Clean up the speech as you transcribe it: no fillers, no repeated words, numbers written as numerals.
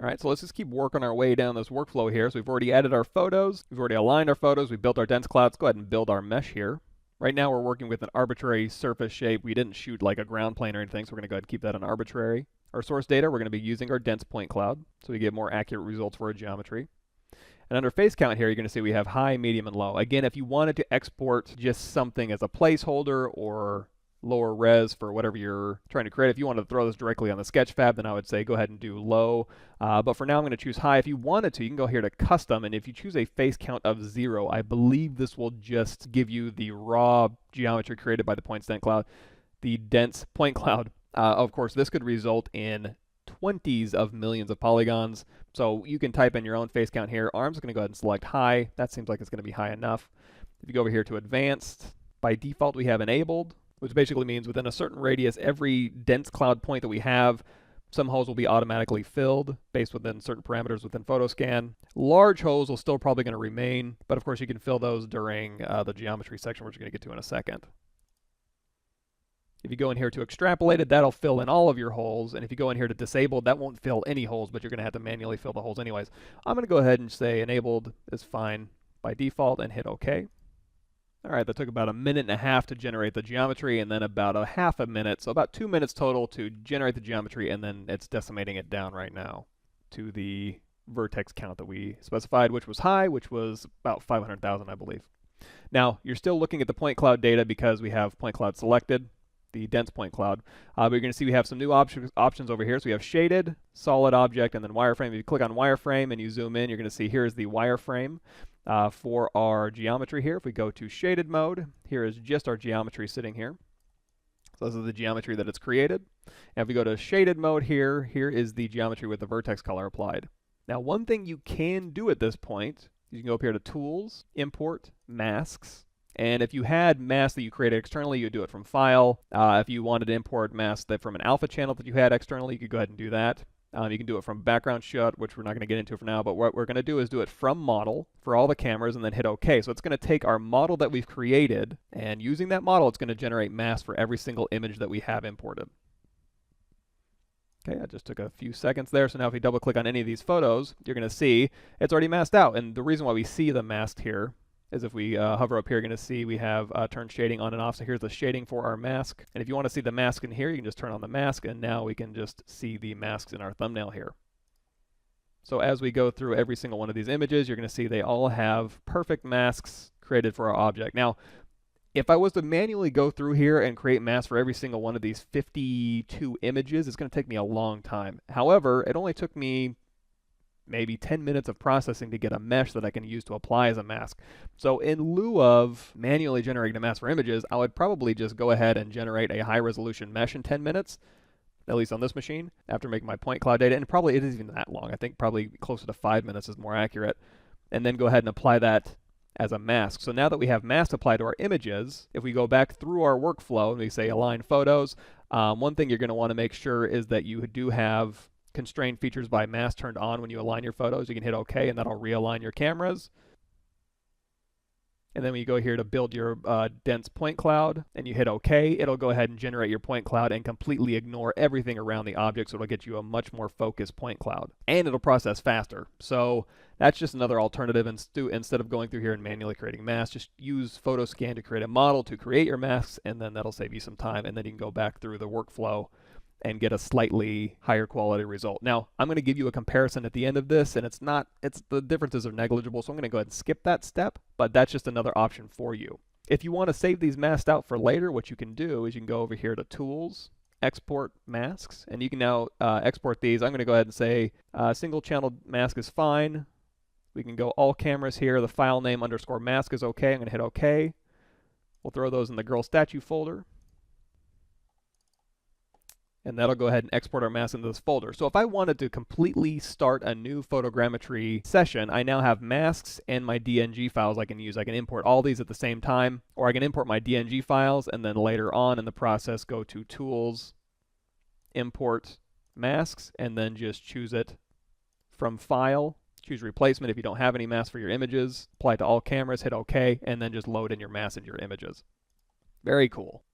All right, so let's just keep working our way down this workflow here. So we've already added our photos, we've already aligned our photos, we built our dense clouds. Go ahead and build our mesh here. Right now we're working with an arbitrary surface shape. We didn't shoot like a ground plane or anything, so we're going to go ahead and keep that an arbitrary. Our source data, we're going to be using our dense point cloud, so we get more accurate results for our geometry. And under face count here, you're going to see we have high, medium, and low. Again, if you wanted to export just something as a placeholder or lower res for whatever you're trying to create, if you wanted to throw this directly on the Sketchfab, then I would say go ahead and do low. But for now, I'm going to choose high. If you wanted to, you can go here to custom, and if you choose a face count of 0, I believe this will just give you the raw geometry created by the point dense cloud, the dense point cloud. Of course, this could result in 20s of millions of polygons. So you can type in your own face count here. Arms going to go ahead and select high. That seems like it's going to be high enough. If you go over here to advanced, by default we have enabled, which basically means within a certain radius, every dense cloud point that we have, some holes will be automatically filled based within certain parameters within Photoscan. Large holes will still probably going to remain, but of course you can fill those during the geometry section, which we're going to get to in a second. If you go in here to extrapolated, that'll fill in all of your holes. And if you go in here to disabled, that won't fill any holes, but you're going to have to manually fill the holes anyways. I'm going to go ahead and say enabled is fine by default and hit OK. All right, that took about 1.5 minutes to generate the geometry, and then about a half a minute, so about 2 minutes total to generate the geometry, and then it's decimating it down right now to the vertex count that we specified, which was high, which was about 500,000, I believe. Now, you're still looking at the point cloud data because we have point cloud selected, the dense point cloud. But you're going to see we have some new options over here. So we have shaded, solid object, and then wireframe. If you click on wireframe and you zoom in, you're going to see here's the wireframe for our geometry here. If we go to shaded mode, here is just our geometry sitting here. So this is the geometry that it's created. And if we go to shaded mode here, here is the geometry with the vertex color applied. Now, one thing you can do at this point, you can go up here to Tools, Import, Masks. And if you had masks that you created externally, you would do it from File. If you wanted to import masks that from an alpha channel that you had externally, you could go ahead and do that. You can do it from background shot, which we're not going to get into for now, but what we're going to do is do it from model for all the cameras and then hit OK. So it's going to take our model that we've created, and using that model, it's going to generate masks for every single image that we have imported. Okay, that just took a few seconds there. So now if we double click on any of these photos, you're going to see it's already masked out. And the reason why we see the masked here is if we hover up here, you're going to see we have turned shading on and off. So here's the shading for our mask. And if you want to see the mask in here, you can just turn on the mask, and now we can just see the masks in our thumbnail here. So as we go through every single one of these images, you're going to see they all have perfect masks created for our object. Now, if I was to manually go through here and create masks for every single one of these 52 images, it's going to take me a long time. However, it only took me maybe 10 minutes of processing to get a mesh that I can use to apply as a mask. So in lieu of manually generating a mask for images, I would probably just go ahead and generate a high resolution mesh in 10 minutes, at least on this machine, after making my point cloud data. And probably it isn't even that long. I think probably closer to 5 minutes is more accurate. And then go ahead and apply that as a mask. So now that we have masks applied to our images, if we go back through our workflow and we say align photos, one thing you're going to want to make sure is that you do have constrained features by mask turned on when you align your photos. You can hit OK, and that'll realign your cameras. And then when you go here to build your dense point cloud and you hit OK, it'll go ahead and generate your point cloud and completely ignore everything around the object, so it'll get you a much more focused point cloud. And it'll process faster. So that's just another alternative. Instead of going through here and manually creating masks, just use Photoscan to create a model to create your masks, and then that'll save you some time. And then you can go back through the workflow and get a slightly higher quality result. Now, I'm going to give you a comparison at the end of this, and the differences are negligible, so I'm going to go ahead and skip that step, but that's just another option for you. If you want to save these masks out for later, what you can do is you can go over here to Tools, Export Masks, and you can now export these. I'm going to go ahead and say single channel mask is fine. We can go all cameras here. The file name _ mask is okay. I'm going to hit OK. We'll throw those in the girl statue folder. And that'll go ahead and export our mask into this folder. So if I wanted to completely start a new photogrammetry session, I now have masks and my DNG files I can use. I can import all these at the same time, or I can import my DNG files and then later on in the process go to Tools, Import Masks, and then just choose it from File. Choose Replacement if you don't have any masks for your images. Apply it to all cameras, hit OK, and then just load in your masks and your images. Very cool.